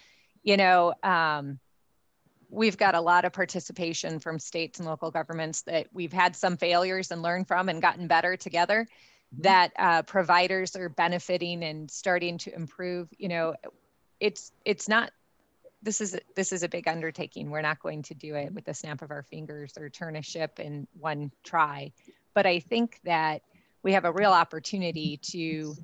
we've got a lot of participation from states and local governments that we've had some failures and learned from and gotten better together, that providers are benefiting and starting to improve. It's not, this is a big undertaking. We're not going to do it with the snap of our fingers or turn a ship in one try. But I think that we have a real opportunity to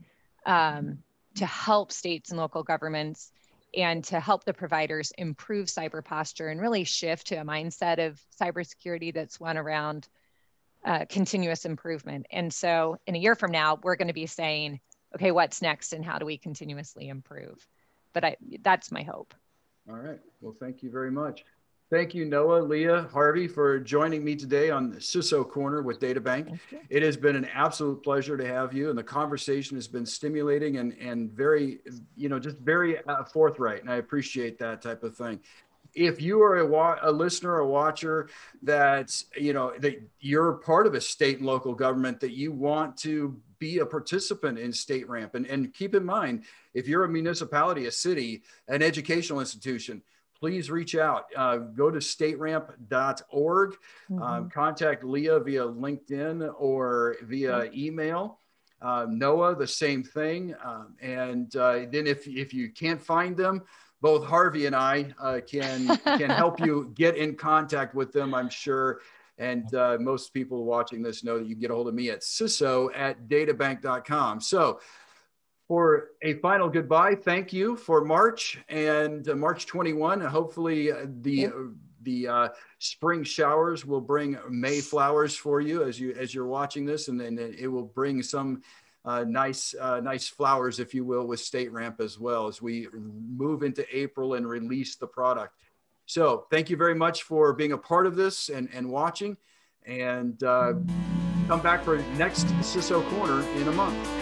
help states and local governments and to help the providers improve cyber posture and really shift to a mindset of cybersecurity that's one around continuous improvement. And so in a year from now, we're going to be saying, okay, what's next and how do we continuously improve? But that's my hope. All right. Well, thank you very much. Thank you, Noah, Leah, Harvey, for joining me today on the CISO Corner with DataBank. It has been an absolute pleasure to have you, and the conversation has been stimulating and very, just very forthright, and I appreciate that type of thing. If you are a listener or watcher that you're part of a state and local government, that you want to be a participant in StateRAMP, and keep in mind, if you're a municipality, a city, an educational institution, please reach out. Go to stateramp.org. Contact Leah via LinkedIn or via email. Noah, the same thing. And then if you can't find them, both Harvey and I can help you get in contact with them, I'm sure. And most people watching this know that you can get a hold of me at ciso@databank.com. So for a final goodbye, thank you for March and March 21. Hopefully the spring showers will bring May flowers for you as you're watching this, and then it will bring some nice flowers, if you will, with StateRAMP as well as we move into April and release the product. So thank you very much for being a part of this and watching, and come back for next CISO Corner in a month.